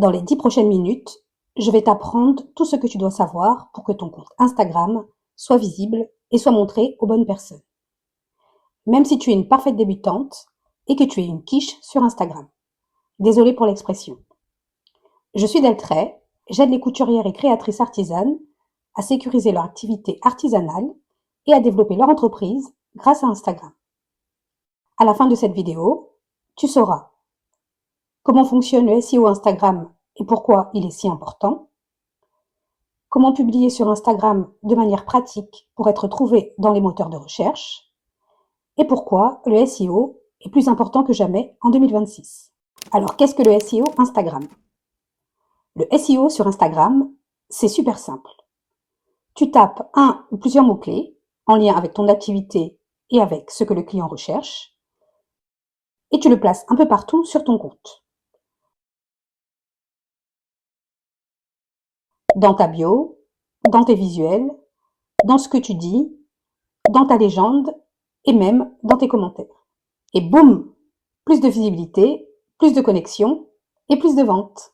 Dans les 10 prochaines minutes, je vais t'apprendre tout ce que tu dois savoir pour que ton compte Instagram soit visible et soit montré aux bonnes personnes. Même si tu es une parfaite débutante et que tu es une quiche sur Instagram. Désolée pour l'expression. Je suis Deltray, j'aide les couturières et créatrices artisanes à sécuriser leur activité artisanale et à développer leur entreprise grâce à Instagram. À la fin de cette vidéo, tu sauras comment fonctionne le SEO Instagram et pourquoi il est si important, comment publier sur Instagram de manière pratique pour être trouvé dans les moteurs de recherche, et pourquoi le SEO est plus important que jamais en 2026. Alors, qu'est-ce que le SEO Instagram? Le SEO sur Instagram, c'est super simple. Tu tapes un ou plusieurs mots-clés en lien avec ton activité et avec ce que le client recherche, et tu le places un peu partout sur ton compte. Dans ta bio, dans tes visuels, dans ce que tu dis, dans ta légende et même dans tes commentaires. Et boum, plus de visibilité, plus de connexion et plus de ventes.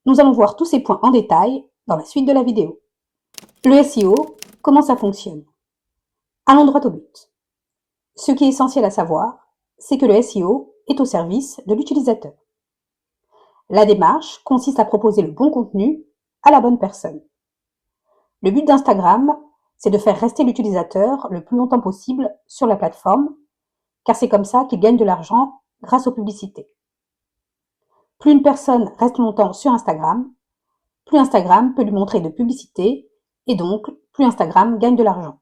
Nous allons voir tous ces points en détail dans la suite de la vidéo. Le SEO, comment ça fonctionne? Allons droit au but. Ce qui est essentiel à savoir, c'est que le SEO est au service de l'utilisateur. La démarche consiste à proposer le bon contenu à la bonne personne. Le but d'Instagram, c'est de faire rester l'utilisateur le plus longtemps possible sur la plateforme, car c'est comme ça qu'il gagne de l'argent grâce aux publicités. Plus une personne reste longtemps sur Instagram, plus Instagram peut lui montrer de publicités, et donc plus Instagram gagne de l'argent.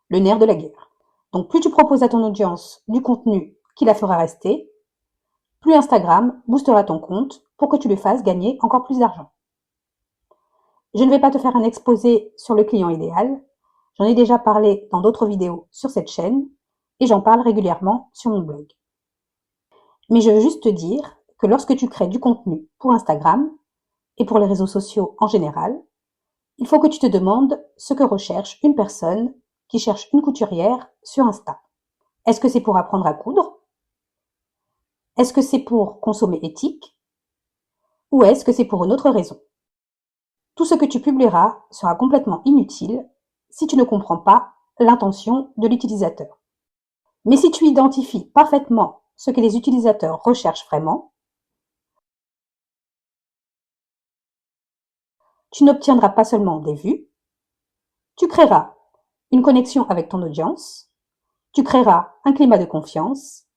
Le nerf de la guerre. Donc plus tu proposes à ton audience du contenu qui la fera rester, plus Instagram boostera ton compte pour que tu lui fasses gagner encore plus d'argent. Je ne vais pas te faire un exposé sur le client idéal, j'en ai déjà parlé dans d'autres vidéos sur cette chaîne et j'en parle régulièrement sur mon blog. Mais je veux juste te dire que lorsque tu crées du contenu pour Instagram et pour les réseaux sociaux en général, il faut que tu te demandes ce que recherche une personne qui cherche une couturière sur Insta. Est-ce que c'est pour apprendre à coudre? Est-ce que c'est pour consommer éthique? Ou est-ce que c'est pour une autre raison? Tout ce que tu publieras sera complètement inutile si tu ne comprends pas l'intention de l'utilisateur. Mais si tu identifies parfaitement ce que les utilisateurs recherchent vraiment, tu n'obtiendras pas seulement des vues, tu créeras une connexion avec ton audience, tu créeras un climat de confiance,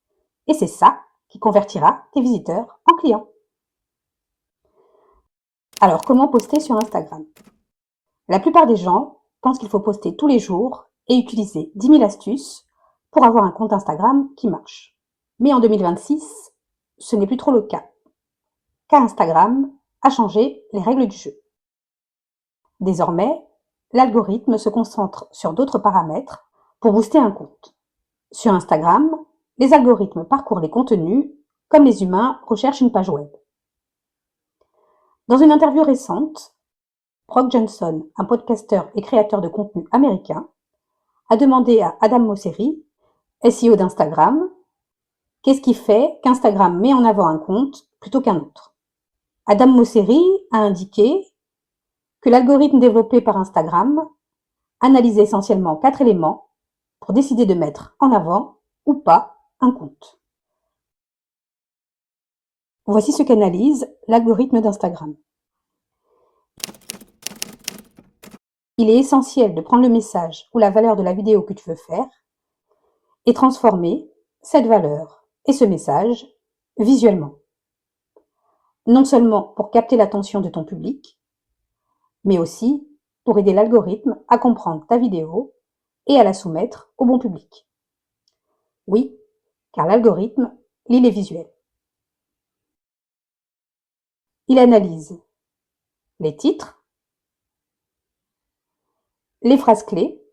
et c'est ça qui convertira tes visiteurs en clients. Alors, comment poster sur Instagram? La plupart des gens pensent qu'il faut poster tous les jours et utiliser 10 000 astuces pour avoir un compte Instagram qui marche. Mais en 2026, ce n'est plus trop le cas, car Instagram a changé les règles du jeu. Désormais, l'algorithme se concentre sur d'autres paramètres pour booster un compte. Sur Instagram, les algorithmes parcourent les contenus comme les humains recherchent une page web. Dans une interview récente, Brock Johnson, un podcasteur et créateur de contenu américain, a demandé à Adam Mosseri, SEO d'Instagram, qu'est-ce qui fait qu'Instagram met en avant un compte plutôt qu'un autre. Adam Mosseri a indiqué que l'algorithme développé par Instagram analysait essentiellement 4 éléments pour décider de mettre en avant ou pas un compte. Voici ce qu'analyse l'algorithme d'Instagram. Il est essentiel de prendre le message ou la valeur de la vidéo que tu veux faire et transformer cette valeur et ce message visuellement. Non seulement pour capter l'attention de ton public, mais aussi pour aider l'algorithme à comprendre ta vidéo et à la soumettre au bon public. Oui, car l'algorithme lit les visuels. Il analyse les titres, les phrases clés,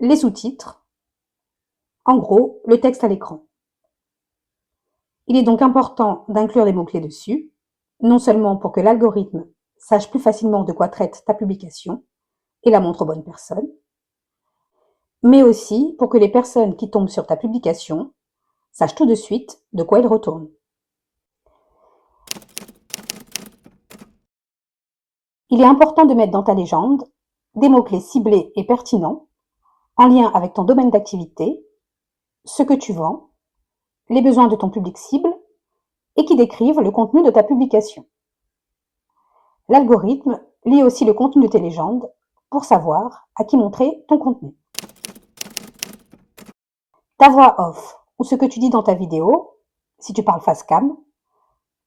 les sous-titres, en gros, le texte à l'écran. Il est donc important d'inclure des mots-clés dessus, non seulement pour que l'algorithme sache plus facilement de quoi traite ta publication et la montre aux bonnes personnes, mais aussi pour que les personnes qui tombent sur ta publication Sache tout de suite de quoi il retourne. Il est important de mettre dans ta légende des mots-clés ciblés et pertinents, en lien avec ton domaine d'activité, ce que tu vends, les besoins de ton public cible et qui décrivent le contenu de ta publication. L'algorithme lit aussi le contenu de tes légendes pour savoir à qui montrer ton contenu. Ta voix off ou ce que tu dis dans ta vidéo, si tu parles face cam,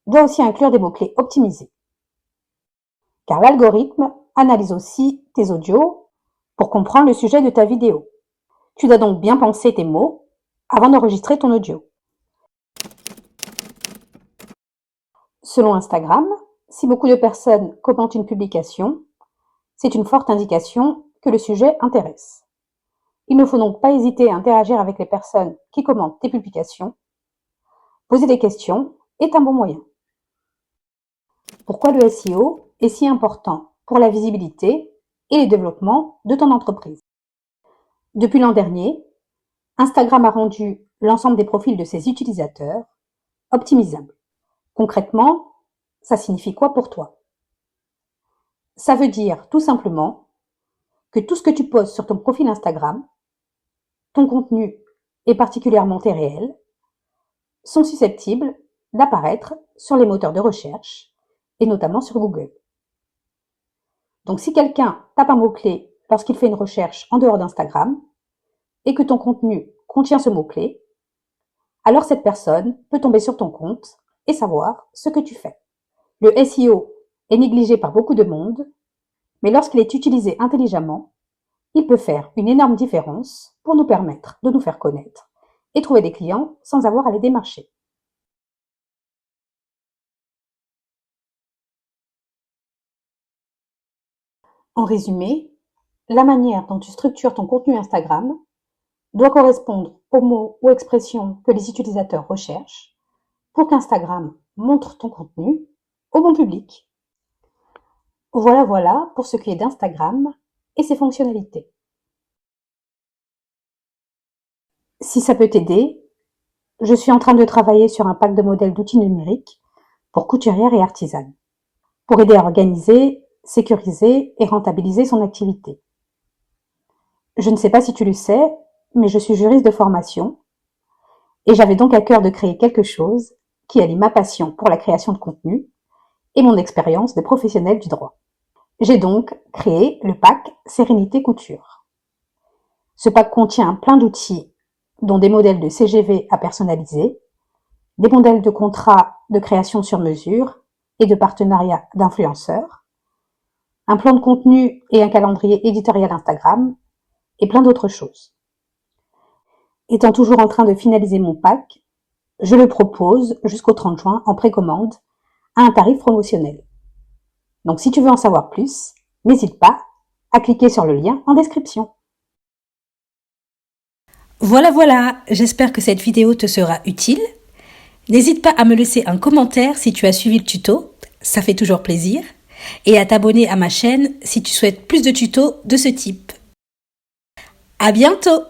doit aussi inclure des mots-clés optimisés. Car l'algorithme analyse aussi tes audios pour comprendre le sujet de ta vidéo. Tu dois donc bien penser tes mots avant d'enregistrer ton audio. Selon Instagram, si beaucoup de personnes commentent une publication, c'est une forte indication que le sujet intéresse. Il ne faut donc pas hésiter à interagir avec les personnes qui commentent tes publications. Poser des questions est un bon moyen. Pourquoi le SEO est si important pour la visibilité et le développement de ton entreprise? Depuis l'an dernier, Instagram a rendu l'ensemble des profils de ses utilisateurs optimisables. Concrètement, ça signifie quoi pour toi? Ça veut dire tout simplement que tout ce que tu poses sur ton profil Instagram, ton contenu et particulièrement tes réels, sont susceptibles d'apparaître sur les moteurs de recherche et notamment sur Google. Donc si quelqu'un tape un mot-clé lorsqu'il fait une recherche en dehors d'Instagram et que ton contenu contient ce mot-clé, alors cette personne peut tomber sur ton compte et savoir ce que tu fais. Le SEO est négligé par beaucoup de monde, mais lorsqu'il est utilisé intelligemment, il peut faire une énorme différence pour nous permettre de nous faire connaître et trouver des clients sans avoir à les démarcher. En résumé, la manière dont tu structures ton contenu Instagram doit correspondre aux mots ou expressions que les utilisateurs recherchent pour qu'Instagram montre ton contenu au bon public. Voilà pour ce qui est d'Instagram et ses fonctionnalités. Si ça peut t'aider, je suis en train de travailler sur un pack de modèles d'outils numériques pour couturières et artisanes, pour aider à organiser, sécuriser et rentabiliser son activité. Je ne sais pas si tu le sais, mais je suis juriste de formation et j'avais donc à cœur de créer quelque chose qui allie ma passion pour la création de contenu et mon expérience de professionnel du droit. J'ai donc créé le pack Sérénité Couture. Ce pack contient plein d'outils, dont des modèles de CGV à personnaliser, des modèles de contrats de création sur mesure et de partenariat d'influenceurs, un plan de contenu et un calendrier éditorial Instagram, et plein d'autres choses. Étant toujours en train de finaliser mon pack, je le propose jusqu'au 30 juin en précommande à un tarif promotionnel. Donc si tu veux en savoir plus, n'hésite pas à cliquer sur le lien en description. Voilà, j'espère que cette vidéo te sera utile. N'hésite pas à me laisser un commentaire si tu as suivi le tuto, ça fait toujours plaisir, et à t'abonner à ma chaîne si tu souhaites plus de tutos de ce type. À bientôt!